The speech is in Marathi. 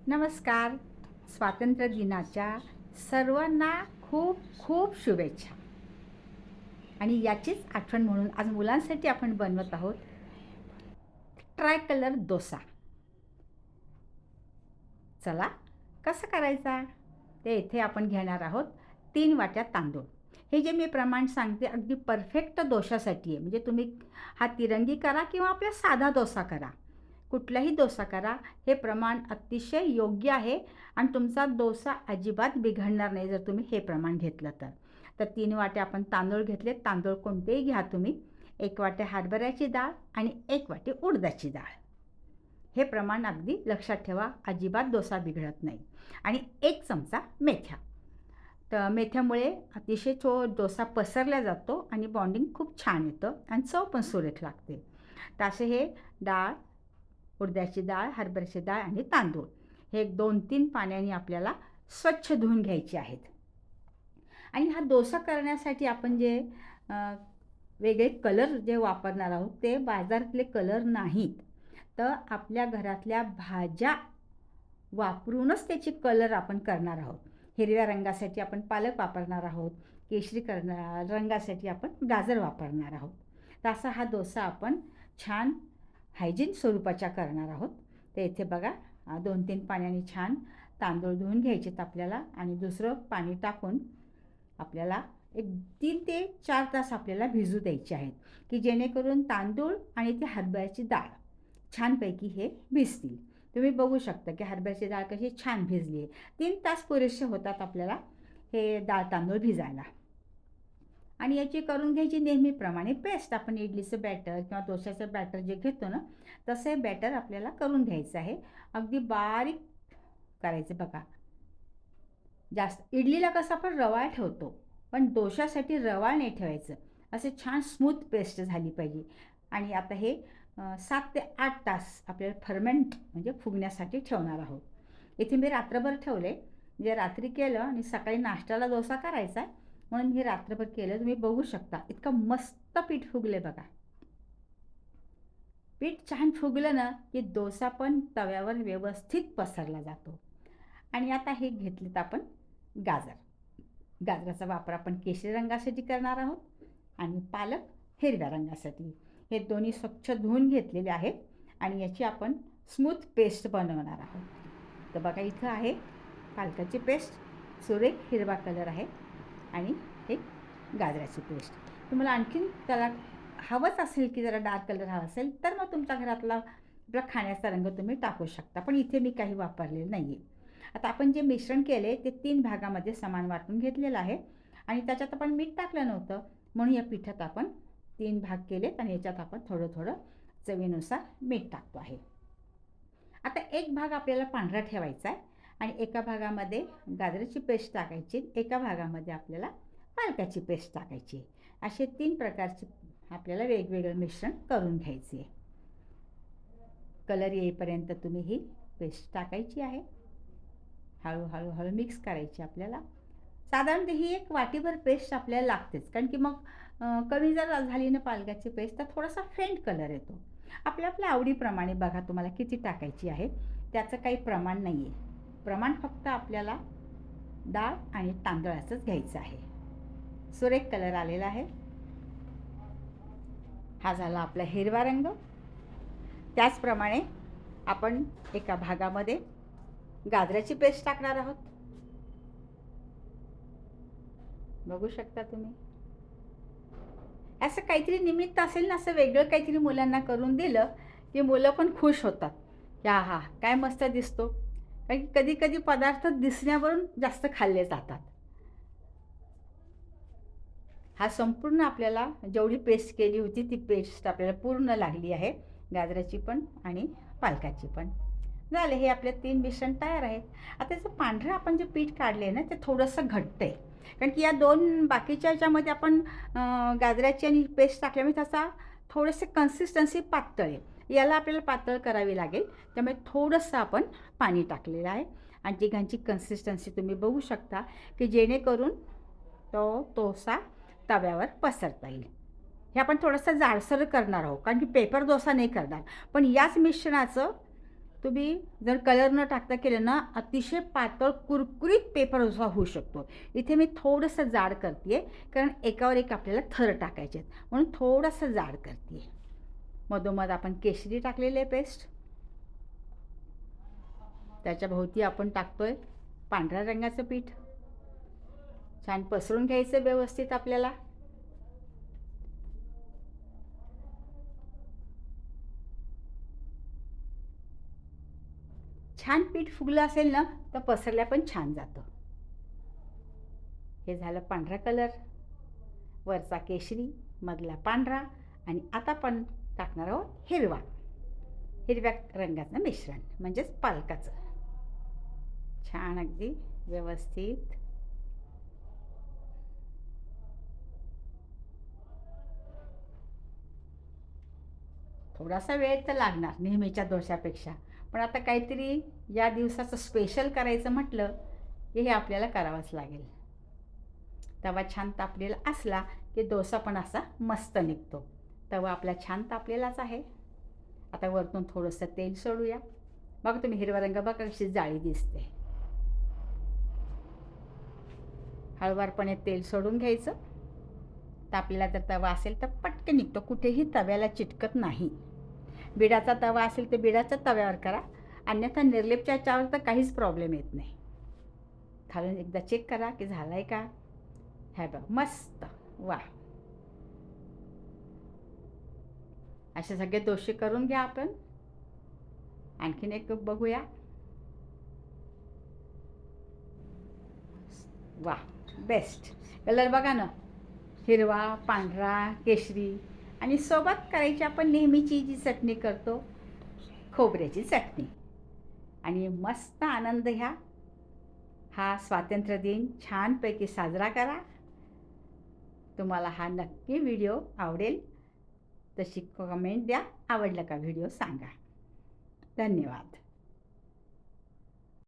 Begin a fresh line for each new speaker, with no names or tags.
नमस्कार. स्वातंत्र्य दिनाच्या सर्वांना खूप खूप शुभेच्छा. आणि याचीच आठवण म्हणून आज मुलांसाठी आपण बनवत आहोत ट्राय कलर डोसा. चला कसं करायचा ते इथे आपण घेणार आहोत 3 वाट्या तांदूळ. हे जे मी प्रमाण सांगते अगदी परफेक्ट डोशासाठी आहे. म्हणजे तुम्ही हा तिरंगी करा किंवा आपला साधा डोसा करा. कुठलाही डोसा करा, हे प्रमाण अतिशय योग्य आहे आणि तुमचा डोसा अजिबात बिघडणार नाही जर तुम्ही हे प्रमाण घेतलं तर. तर 3 वाट्या आपण तांदूळ घेतले. तांदूळ कोणतेही घ्या तुम्ही. 1 वाटी हरभऱ्याची डाळ आणि 1 वाटी उडदाची डाळ. हे प्रमाण अगदी लक्षात ठेवा, अजिबात डोसा बिघडत नाही. आणि 1 चमचा मेथ्या. तर मेथ्यामुळे अतिशय डोसा पसरला जातो आणि बॉन्डिंग खूप छान येतं आणि चव पण सुरेख लागते. तर असे हे डाळ, उडद्याची डाळ, हरभऱ्याची डाळ आणि तांदूळ हे 2-3 पाण्याने आपल्याला स्वच्छ धुवून घ्यायचे आहेत. आणि हा डोसा करण्यासाठी आपण जे वेगळे कलर जे वापरणार आहोत ते बाजारातले कलर नाहीत, तर आपल्या घरातल्या भाज्या वापरूनच त्याची कलर आपण करणार आहोत. हिरव्या रंगासाठी आपण पालक वापरणार आहोत. केशरी रंगासाठी आपण गाजर वापरणार आहोत. तर असा हा डोसा आपण छान हायजीन स्वरूपाच्या करणार आहोत. तर इथे बघा 2-3 पाण्याने छान तांदूळ धुवून घ्यायचेत आपल्याला आणि दुसरं पाणी टाकून आपल्याला एक 3 ते 4 तास आपल्याला भिजू द्यायचे आहेत, की जेणेकरून तांदूळ आणि ती हरभऱ्याची डाळ छानपैकी हे भिजतील. तुम्ही बघू शकता की हरभऱ्याची डाळ कशी छान भिजली आहे. 3 तास पुरेसे होतात आपल्याला हे डाळ तांदूळ भिजायला. आणि याची करून घ्यायची नेहमीप्रमाणे पेस्ट. आपण इडलीचं बॅटर किंवा डोशाचं बॅटर जे घेतो ना, तसे बॅटर आपल्याला करून घ्यायचं आहे. अगदी बारीक करायचं बघा. जास्त इडलीला कसं आपण रवाळ ठेवतो, पण डोशासाठी रवाळ नाही ठेवायचं. असे छान स्मूथ पेस्ट झाली पाहिजे. आणि आता हे 7 ते 8 तास आपल्याला फर्मेंट म्हणजे फुगण्यासाठी ठेवणार आहोत. इथे मी रात्रभर ठेवले. म्हणजे रात्री केलं आणि सकाळी नाश्त्याला डोसा करायचा म्हणून हे रात्रभर केलं. तुम्ही बघू शकता इतकं मस्त पीठ फुगले बघा. पीठ छान फुगलं ना की डोसा पण तव्यावर व्यवस्थित पसरला जातो. आणि आता हे घेतलेत आपण गाजर. गाजराचा वापर आपण केशरी रंगासाठी करणार आहोत आणि पालक हिरव्या रंगासाठी. हे दोन्ही स्वच्छ धुवून घेतलेले आहेत आणि याची आपण स्मूथ पेस्ट बनवणार आहोत. तर बघा इथं आहे पालकाची पेस्ट, सुरेख हिरवा कलर आहे आणि हे गाजराची पेस्ट. तुम्हाला आणखीन त्याला हवंच असेल की जरा डार्क कलर हवा असेल तर मग तुमच्या घरातला आपला खाण्याचा रंग तुम्ही टाकू शकता, पण इथे मी काही वापरलेलं नाही आहे. आता आपण जे मिश्रण केले ते 3 भागामध्ये समान वाटून घेतलेलं आहे आणि त्याच्यात आपण मीठ टाकलं नव्हतं म्हणून या पिठात आपण 3 भाग केलेत आणि याच्यात आपण थोडं थोडं चवीनुसार मीठ टाकतो आहे. आता एक भाग आपल्याला पांढरा ठेवायचा आहे आणि एका भागामध्ये गाजराची पेस्ट टाकायची, एका भागामध्ये आपल्याला पालकाची पेस्ट टाकायची. असे 3 प्रकारचे आपल्याला वेगवेगळं मिश्रण करून घ्यायचे आहे. कलर येईपर्यंत तुम्ही ही पेस्ट टाकायची आहे. हळूहळू हळू मिक्स करायची आपल्याला. साधारणतः ही 1 वाटीभर पेस्ट आपल्याला लागतेच, कारण की मग कमी जर झाली ना पालकाची पेस्ट तर थोडासा फेंट कलर येतो. आपल्या आपल्या आवडीप्रमाणे बघा तुम्हाला किती टाकायची आहे, त्याचं काही प्रमाण नाही आहे. प्रमाण फक्त आपल्याला डाळ आणि तांदळाचंच घ्यायचं आहे. सुरेख कलर आलेला आहे. हा झाला आपला हिरवा रंग. त्याचप्रमाणे आपण एका भागामध्ये गाजराची पेस्ट टाकणार आहोत. बघू शकता तुम्ही. असं काहीतरी निमित्त असेल ना, असं वेगळं काहीतरी मुलांना करून दिलं की मुलं पण खुश होतात. या हा काय मस्त दिसतो. कारण कधी कधी पदार्थ दिसण्यावरून जास्त खाल्ले जातात. हा संपूर्ण आपल्याला जेवढी पेस्ट केली होती ती पेस्ट आपल्याला पूर्ण लागली आहे, गाजराची पण आणि पालकाची पण. झाले हे आपले 3 मिश्रण तयार आहेत. आता त्याचं पांढरं आपण जे पीठ काढले ना ते थोडंसं घट्ट आहे, कारण की या 2 बाकीच्या याच्यामध्ये आपण गाजराची आणि पेस्ट टाकल्यामुळे त्याचा थोडेसे कन्सिस्टन्सी पातळ आहे. याला आपल्याला पातळ करावी लागेल, त्यामुळे थोडंसं आपण पाणी टाकलेलं आहे आणि तिघांची कन्सिस्टन्सी तुम्ही बघू शकता की जेणेकरून तो डोसा तव्यावर पसरता येईल. हे आपण थोडंसं जाडसर करणार आहोत, कारण की पेपर डोसा नाही करणार, पण याच मिश्रणाचं तुम्ही जर कलर न टाकता केलं ना, अतिशय पातळ कुरकुरीत पेपर असा होऊ शकतो. इथे मी थोडंसं जाड करते आहे, कारण एकावर एक आपल्याला थर टाकायचे आहेत, म्हणून थोडंसं जाड करते आहे. मधोमध आपण केशरी टाकलेले आहे पेस्ट. त्याच्या भोवती आपण टाकतोय पांढऱ्या रंगाचं पीठ. छान पसरून घ्यायचं व्यवस्थित आपल्याला. छान पीठ फुगलं असेल ना, तर पसरल्या पण छान जातं. हे झालं पांढरा कलर, वरचा केशरी, मधला पांढरा, आणि आता आपण टाकणार आहोत हिरव्या रंगाचं मिश्रण, म्हणजेच पालकाचं. छान अगदी व्यवस्थित. थोडासा वेळ तर लागणार नेहमीच्या डोश्यापेक्षा, पण आता काहीतरी या दिवसाचं स्पेशल करायचं म्हटलं की हे आपल्याला करावंच लागेल. तवा छान तापलेला असला की डोसा पण असा मस्त निघतो. तवा आपला छान तापलेलाच आहे. आता वरतून थोडंसं तेल सोडूया. बघा तुम्ही हिरवा रंग बघा कशी जाळी दिसते. हळुवारपणे तेल सोडून घ्यायचं. तापलेला जर तवा असेल तर पटकन निघतो, कुठेही तव्याला चिटकत नाही. बिडाचा तवा असेल तर बिडाच्या तव्यावर करा, अन्यथा निर्लेपच्या याच्यावर तर काहीच प्रॉब्लेम येत नाही. खालून एकदा चेक करा की झालं आहे का. हे बघ मस्त. वा, असे सगळे डोसे करून घ्या आपण. आणखीन एक बघूया. वा, बेस्ट. कलर बघा ना, हिरवा, पांढरा, केशरी, आणि सोबत करायची आपण नेहमीची जी चटणी करतो, खोबऱ्याची चटणी. आणि मस्त आनंद घ्या. हा स्वातंत्र्य दिन छानपैकी साजरा करा. तुम्हाला हा नक्की व्हिडिओ आवडेल. तशी कमेंट द्या. आवडला का व्हिडिओ सांगा. धन्यवाद.